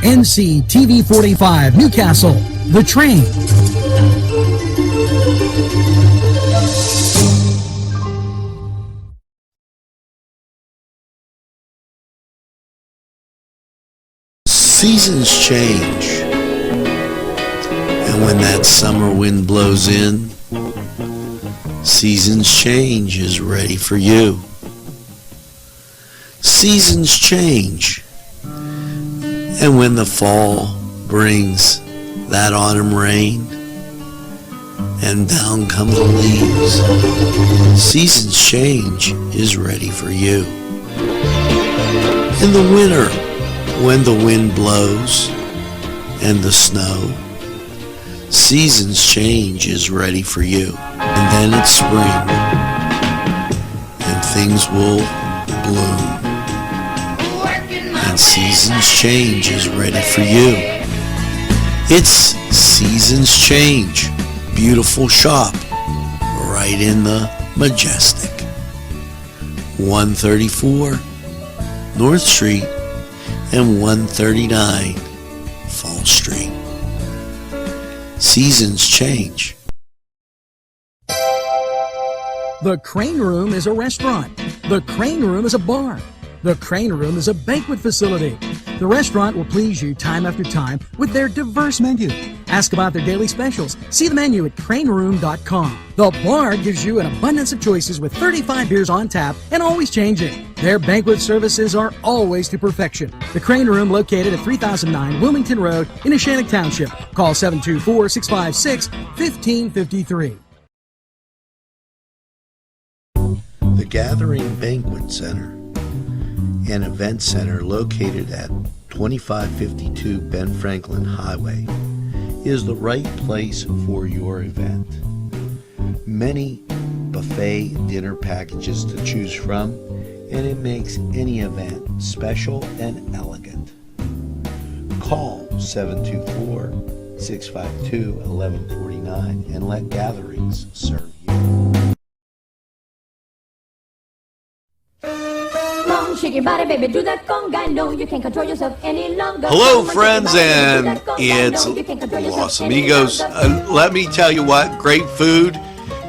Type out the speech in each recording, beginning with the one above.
NCTV45 Newcastle, The Train. Seasons change, and when that summer wind blows in, Seasons Change is ready for you. Seasons change, and when the fall brings that autumn rain, and down come the leaves, Seasons Change is ready for you. In the winter, when the wind blows and the snow, Seasons Change is ready for you. And then it's spring, and things will bloom, and Seasons Change is ready for you. It's Seasons Change, beautiful shop, right in the Majestic, 134 North Street and 139 Fall Street. Seasons change. The Crane Room is a restaurant. The Crane Room is a bar. The Crane Room is a banquet facility. The restaurant will please you time after time with their diverse menu. Ask about their daily specials. See the menu at craneroom.com. The bar gives you an abundance of choices with 35 beers on tap and always changing. Their banquet services are always to perfection. The Crane Room, located at 3009 Wilmington Road in Neshannock Township. Call 724-656-1553. The Gathering Banquet Center, an event center located at 2552 Ben Franklin Highway, is the right place for your event. Many buffet dinner packages to choose from, and it makes any event special and elegant. Call 724-652-1149 and let Gatherings serve you. Shake your body, baby, do that conga. No, you can't control yourself any longer. Hello, friends, and it's Los Amigos. Let me tell you what, great food.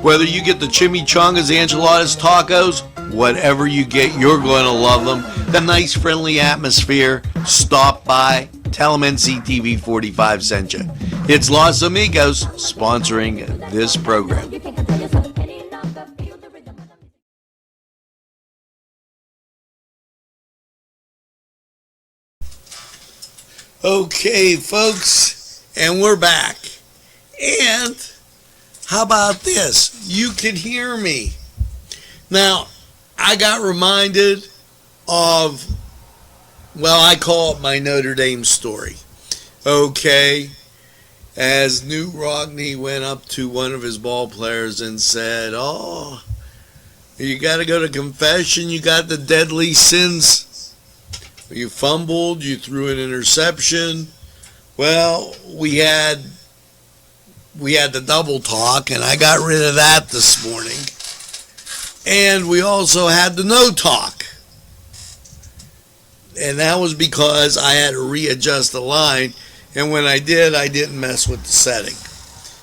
Whether you get the chimichangas, enchiladas, tacos, whatever you get, you're going to love them. The nice, friendly atmosphere. Stop by. Tell them NCTV45 sent you. It's Los Amigos sponsoring this program. Okay, folks, and we're back. And how about this? You can hear me. Now, I got reminded of, well, I call it my Notre Dame story. Okay, as Newt Rockne went up to one of his ball players and said, "Oh, you got to go to confession. You got the deadly sins. You fumbled, you threw an interception." Well, we had the double talk, and I got rid of that this morning. And we also had the no talk. And that was because I had to readjust the line, and when I did, I didn't mess with the setting.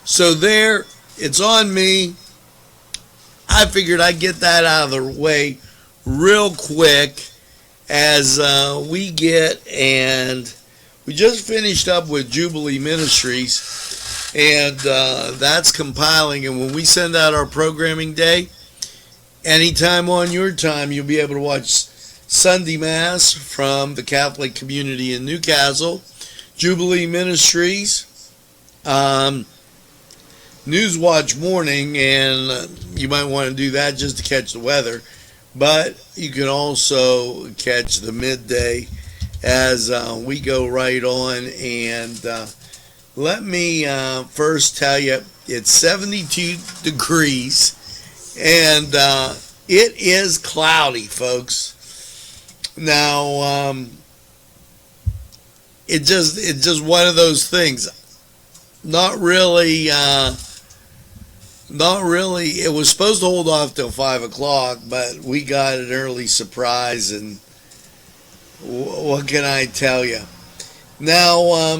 So there, it's on me. I figured I'd get that out of the way real quick. As we get, and we just finished up with Jubilee Ministries, and that's compiling, and when we send out our programming day, anytime on your time, you'll be able to watch Sunday Mass from the Catholic community in Newcastle, Jubilee Ministries, NewsWatch morning, and you might want to do that just to catch the weather. But you can also catch the midday as we go right on. And let me first tell you, it's 72 degrees, and it is cloudy, folks. Now, it's just one of those things. Not really. It was supposed to hold off till 5 o'clock, but we got an early surprise, and what can I tell you? Now,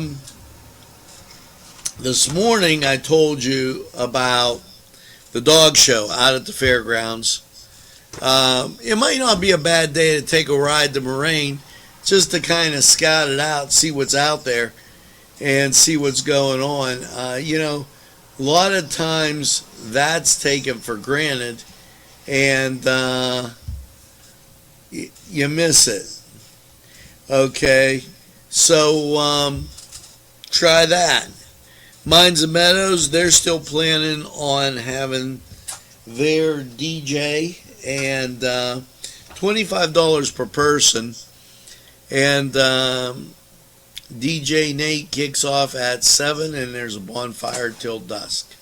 this morning I told you about the dog show out at the fairgrounds. It might not be a bad day to take a ride to Moraine just to kind of scout it out, see what's out there, and see what's going on. A lot of times that's taken for granted, and you miss it. Okay, so try that. Mines and Meadows, they're still planning on having their DJ, and $25 per person, and DJ Nate kicks off at 7, and there's a bonfire till dusk.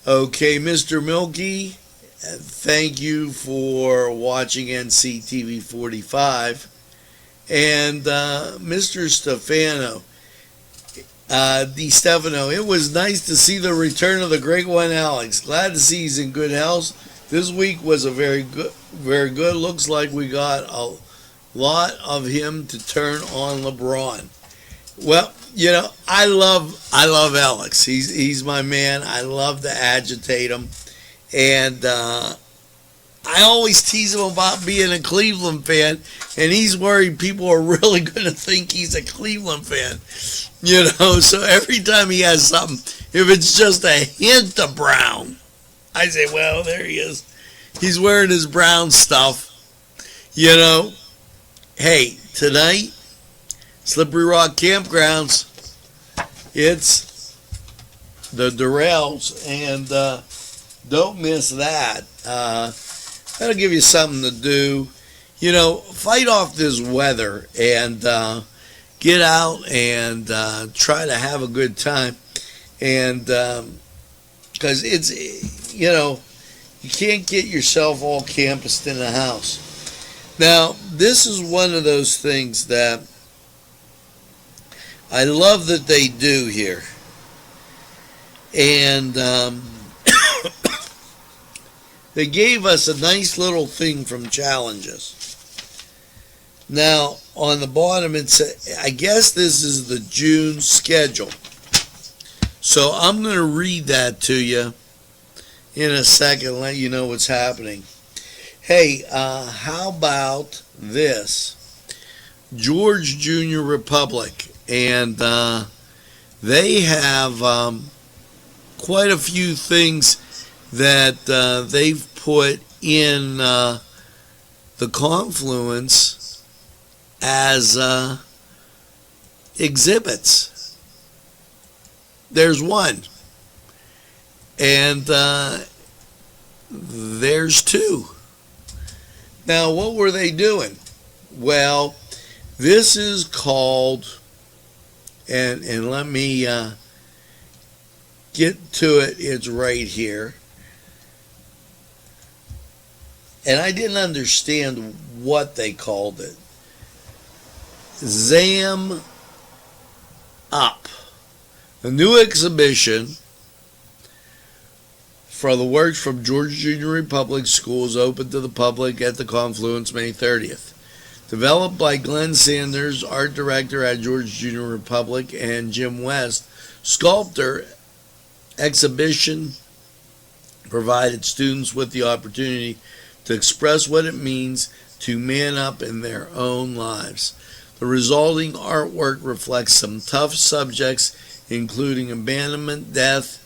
Okay, Mr. Milky, thank you for watching NCTV45. And Mr. Di Stefano, it was nice to see the return of the great one, Alex. Glad to see he's in good health. This week was a very good. Looks like we got a lot of him to turn on LeBron. Well, I love Alex. He's my man. I love to agitate him, and I always tease him about being a Cleveland fan, and he's worried people are really going to think he's a Cleveland fan. So every time he has something, if it's just a hint of brown, I say, well, there he is. He's wearing his brown stuff. Hey, tonight, Slippery Rock Campgrounds, it's the Durrells, and don't miss that. That'll give you something to do. Fight off this weather and get out and try to have a good time. And because it's, you can't get yourself all campused in the house. Now, this is one of those things that I love that they do here. And they gave us a nice little thing from Challenges. Now, on the bottom, I guess this is the June schedule. So I'm going to read that to you in a second, let you know what's happening. Hey, how about this? George Junior Republic. And they have quite a few things that they've put in the Confluence as exhibits. There's one, and there's two. Now, what were they doing? Well, this is called, and let me get to it. It's right here. And I didn't understand what they called it. Zam Up. A new exhibition for the works from Georgia Junior Republic Schools open to the public at the Confluence May 30th. Developed by Glenn Sanders, art director at Georgia Junior Republic, and Jim West, sculptor. Exhibition provided students with the opportunity to express what it means to man up in their own lives. The resulting artwork reflects some tough subjects, including abandonment, death,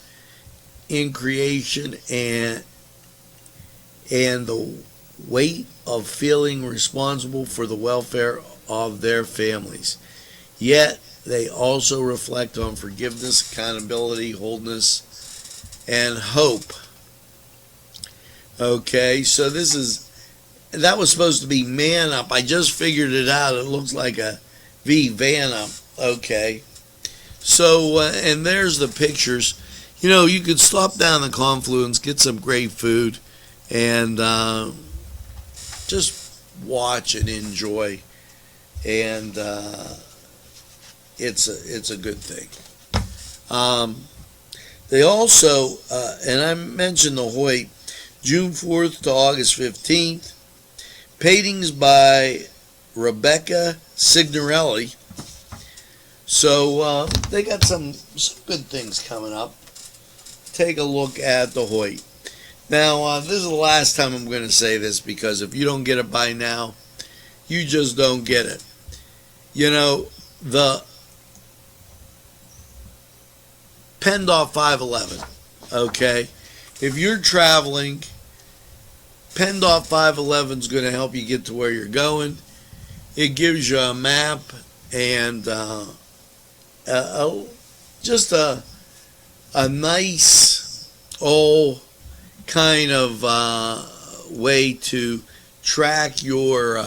in creation, and the weight of feeling responsible for the welfare of their families. Yet, they also reflect on forgiveness, accountability, wholeness, and hope. Okay, so that was supposed to be Man Up. I just figured it out. It looks like a V, Van Up. Okay. So, and there's the pictures. You could stop down the Confluence, get some great food, and just watch and enjoy. And it's a good thing. They also, and I mentioned the Hoyt, June 4th to August 15th. Paintings by Rebecca Signorelli. So they got some good things coming up. Take a look at the Hoyt. Now, this is the last time I'm going to say this, because if you don't get it by now, you just don't get it. You know, the PennDOT 511, okay? If you're traveling, PennDOT 511 is going to help you get to where you're going. It gives you a map and just a nice old kind of way to track your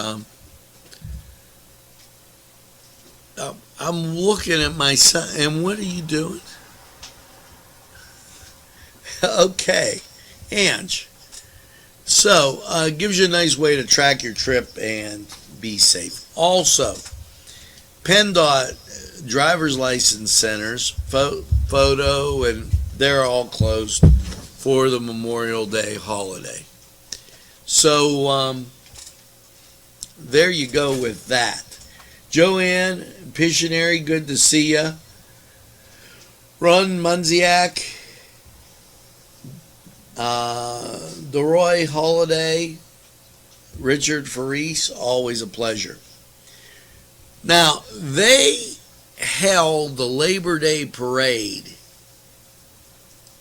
I'm looking at my son, and what are you doing? Okay, Ange. So, it gives you a nice way to track your trip and be safe. Also, PennDOT driver's license centers, photo, and they're all closed for the Memorial Day holiday. So, there you go with that. Joanne, Pictionary, good to see ya. Ron Munziak, DeRoy Holiday, Richard Faris, always a pleasure. Now, they held the Labor Day parade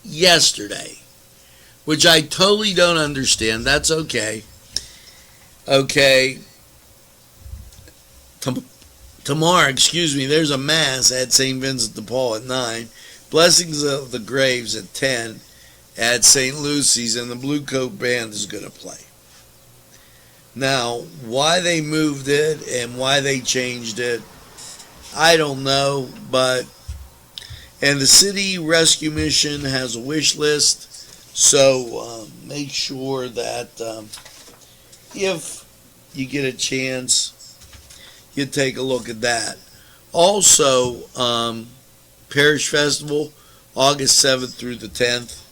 yesterday, which I totally don't understand. That's okay. Okay. Tomorrow, there's a mass at St. Vincent de Paul at 9. Blessings of the Graves at 10 at St. Lucy's, and the Blue Coat Band is going to play. Now, why they moved it and why they changed it, I don't know, and the City Rescue Mission has a wish list, so make sure that if you get a chance, you take a look at that. Also, Parish Festival, August 7th through the 10th.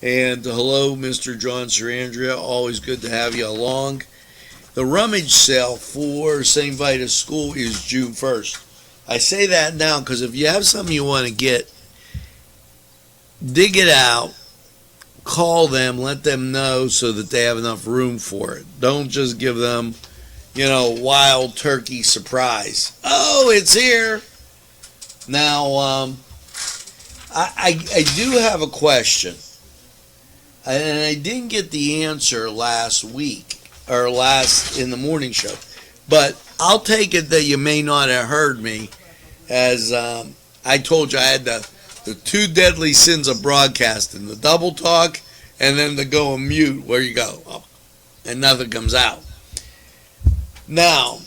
And hello, Mr. John Sarandria. Always good to have you along. The rummage sale for St. Vitus School is June 1st. I say that now because if you have something you want to get, dig it out, call them, let them know so that they have enough room for it. Don't just give them, wild turkey surprise. Oh, it's here. Now, I do have a question. And I didn't get the answer last week, or in the morning show. But I'll take it that you may not have heard me, as I told you I had the two deadly sins of broadcasting, the double talk, and then the go on mute, where you go, and nothing comes out. Now,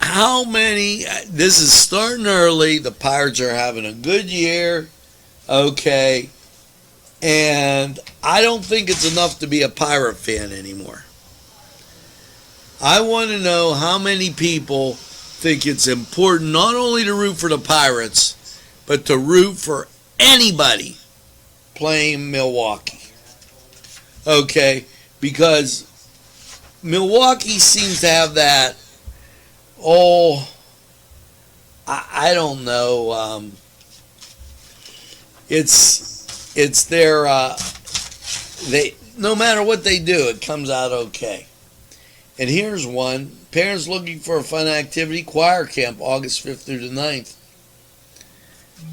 how many, this is starting early, the Pirates are having a good year, okay, and I don't think it's enough to be a Pirate fan anymore. I want to know how many people think it's important not only to root for the Pirates, but to root for anybody playing Milwaukee. Okay, because Milwaukee seems to have that, I don't know, it's their, no matter what they do, it comes out okay. And here's one, parents looking for a fun activity, choir camp, August 5th through the 9th.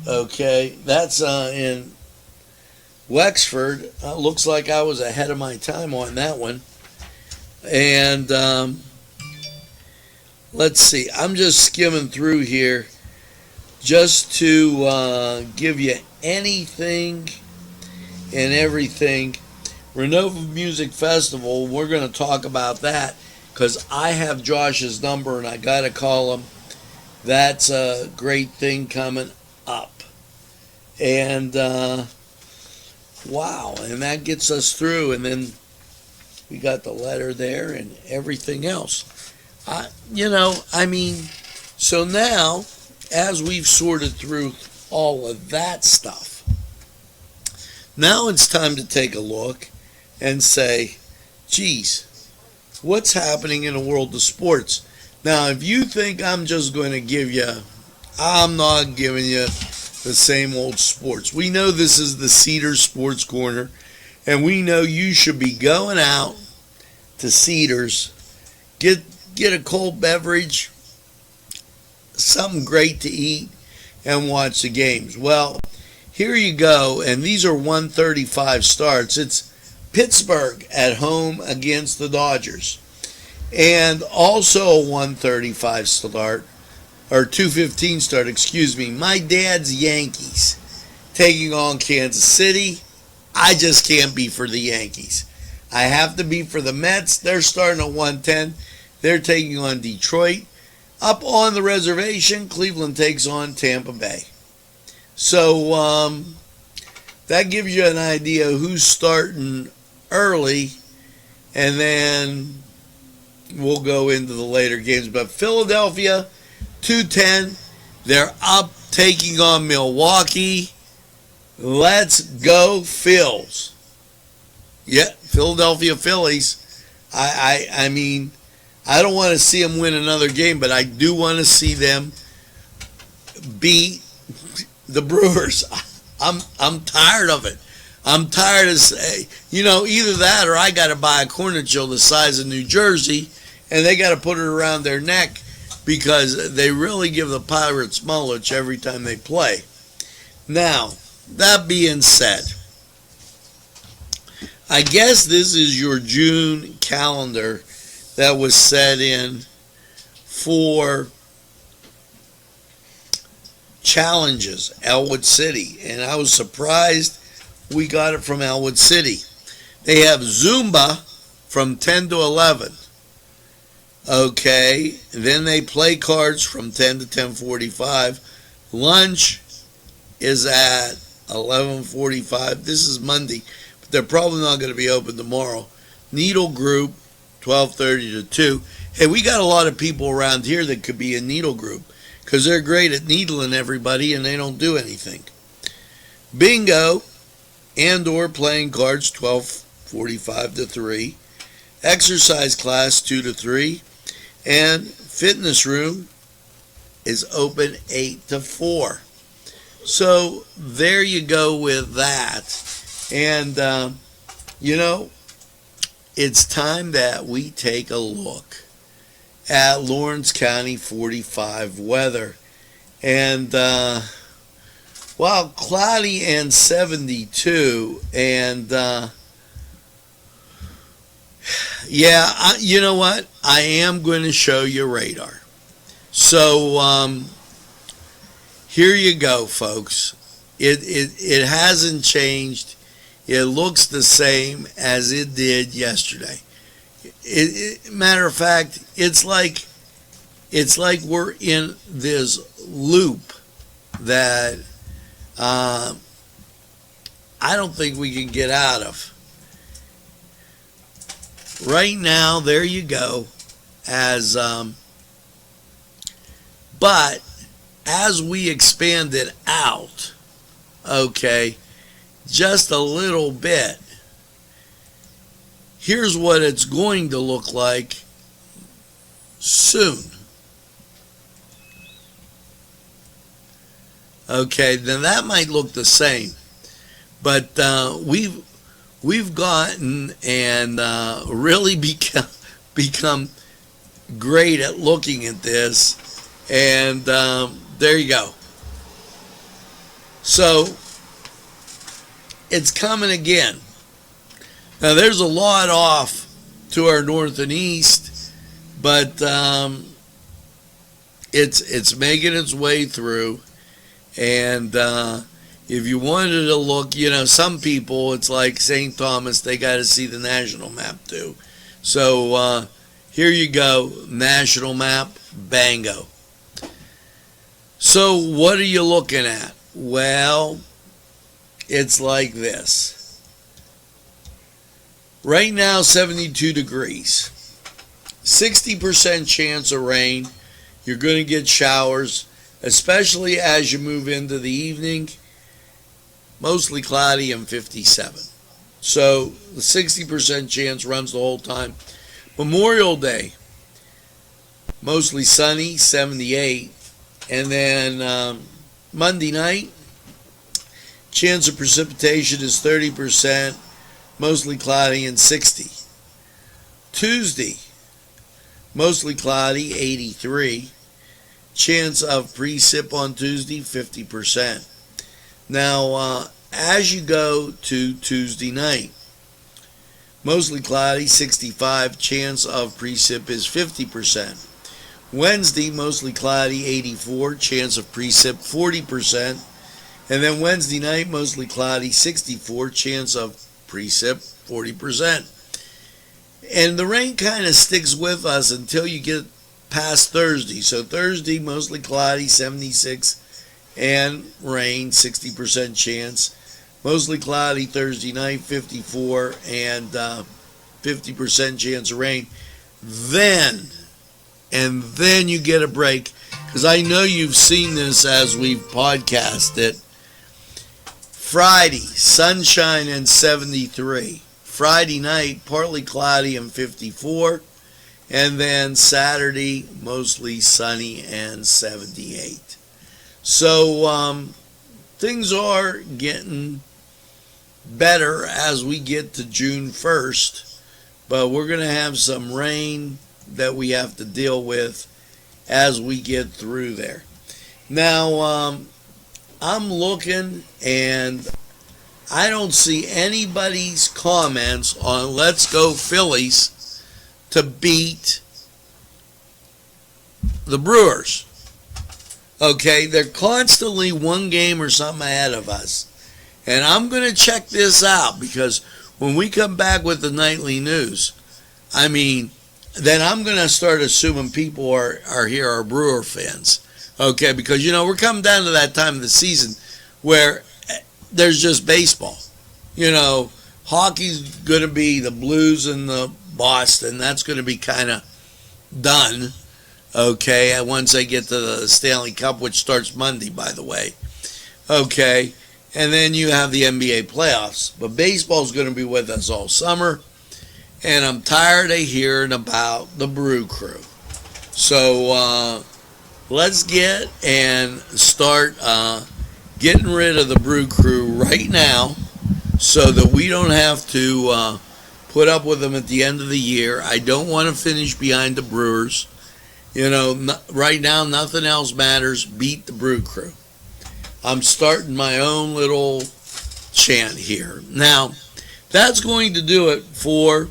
Okay, that's in Wexford. Looks like I was ahead of my time on that one. And let's see, I'm just skimming through here just to give you anything and everything. Renova Music Festival, we're going to talk about that because I have Josh's number and I got to call him. That's a great thing coming up. And wow, and that gets us through, and then we got the letter there and everything else. So now, as we've sorted through all of that stuff, now it's time to take a look and say, geez, what's happening in the world of sports? Now, if you think I'm just going to give you I'm not giving you the same old sports. We know this is the Cedar Sports Corner, and we know you should be going out to Cedars, get a cold beverage, something great to eat, and watch the games. Well, here you go, and these are 1:35 starts. It's Pittsburgh at home against the Dodgers, and also a 1:35 start, or 2:15 start, excuse me. My dad's Yankees taking on Kansas City. I just can't be for the Yankees. I have to be for the Mets. They're starting at 1:10. They're taking on Detroit. Up on the reservation, Cleveland takes on Tampa Bay. So that gives you an idea who's starting early, and then we'll go into the later games. But Philadelphia, 2:10. They're up taking on Milwaukee. Let's go Phils. Yeah, Philadelphia Phillies. I mean, I don't want to see them win another game, but I do want to see them beat the Brewers. I'm tired of it. I'm tired of either that or I got to buy a cornetchill the size of New Jersey, and they got to put it around their neck because they really give the Pirates mullich every time they play. Now, that being said, I guess this is your June calendar that was set in for challenges, Elwood City. And I was surprised we got it from Elwood City. They have Zumba from 10 to 11. Okay, then they play cards from 10 to 10:45. Lunch is at 11:45. This is Monday, but they're probably not going to be open tomorrow. Needle group, 12:30 to 2. Hey, we got a lot of people around here that could be in needle group because they're great at needling everybody and they don't do anything. Bingo and or playing cards, 12:45 to 3. Exercise class, 2 to 3. And fitness room is open 8 to 4. So there you go with that. And, it's time that we take a look at Lawrence County 45 weather. And, cloudy and 72. And, you know what? I am going to show you radar. So, here you go, folks. It hasn't changed. It looks the same as it did yesterday. Matter of fact, it's like we're in this loop that I don't think we can get out of. Right now, there you go. But as we expand it out, okay, just a little bit, here's what it's going to look like soon. Okay, then that might look the same, but we've gotten and really become great at looking at this, and there you go. So it's coming again. Now there's a lot off to our north and east, but it's making its way through. And if you wanted to look, some people, it's like St. Thomas, they got to see the national map too. So here you go, national map, bango. So what are you looking at? Well, it's like this. Right now, 72 degrees. 60% chance of rain. You're going to get showers, especially as you move into the evening. Mostly cloudy and 57. So the 60% chance runs the whole time. Memorial Day, mostly sunny, 78. And then Monday night, chance of precipitation is 30%, mostly cloudy and 60. Tuesday, mostly cloudy, 83. Chance of precip on Tuesday, 50%. Now, as you go to Tuesday night, mostly cloudy, 65. Chance of precip is 50%. Wednesday, mostly cloudy, 84. Chance of precip, 40%. And then Wednesday night, mostly cloudy, 64. Chance of precip, 40%. And the rain kind of sticks with us until you get past Thursday. So Thursday, mostly cloudy, 76. And rain, 60% chance. Mostly cloudy Thursday night, 54. And 50% chance of rain. Then you get a break, because I know you've seen this as we've podcasted. Friday, sunshine and 73. Friday night, partly cloudy and 54. And then Saturday, mostly sunny and 78. So things are getting better as we get to June 1st. But we're going to have some rain that we have to deal with as we get through there. Now, I'm looking and I don't see anybody's comments on Let's Go Phillies to beat the Brewers. Okay, they're constantly one game or something ahead of us. And I'm going to check this out, because when we come back with the nightly news, then I'm going to start assuming people are here are Brewer fans. Okay, because, we're coming down to that time of the season where there's just baseball. Hockey's going to be the Blues and the Boston. That's going to be kind of done. Okay, once they get to the Stanley Cup, which starts Monday, by the way. Okay, and then you have the NBA playoffs. But baseball's going to be with us all summer. And I'm tired of hearing about the Brew Crew. So let's get and start getting rid of the Brew Crew right now, so that we don't have to put up with them at the end of the year. I don't want to finish behind the Brewers. Right now, nothing else matters. Beat the Brew Crew. I'm starting my own little chant here. Now, that's going to do it for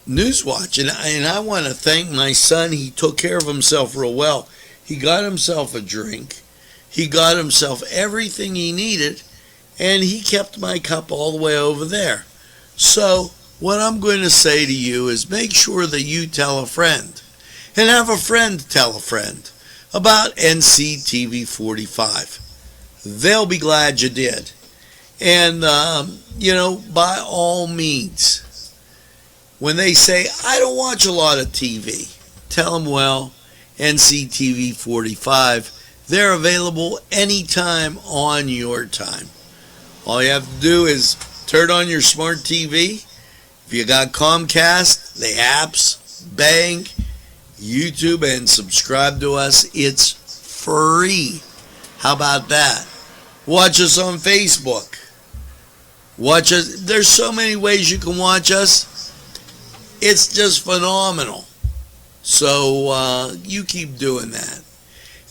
NewsWatch. And I want to thank my son. He took care of himself real well. He got himself a drink. He got himself everything he needed. And he kept my cup all the way over there. So what I'm going to say to you is, make sure that you tell a friend, and have a friend tell a friend about NCTV45. They'll be glad you did. And, by all means, when they say, I don't watch a lot of TV, tell them, well, NCTV45, they're available anytime on your time. All you have to do is turn on your smart TV. If you got Comcast, the apps, bang, YouTube, and subscribe to us. It's free. How about that? Watch us on Facebook. Watch us. There's so many ways you can watch us. It's just phenomenal. So you keep doing that.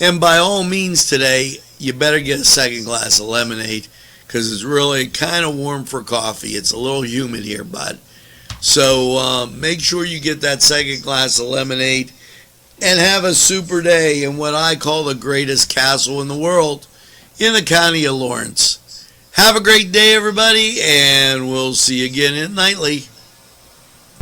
And by all means today, you better get a second glass of lemonade, because it's really kind of warm for coffee. It's a little humid here, bud. So make sure you get that second glass of lemonade and have a super day in what I call the greatest castle in the world, in the county of Lawrence. Have a great day, everybody, and we'll see you again at Nightly.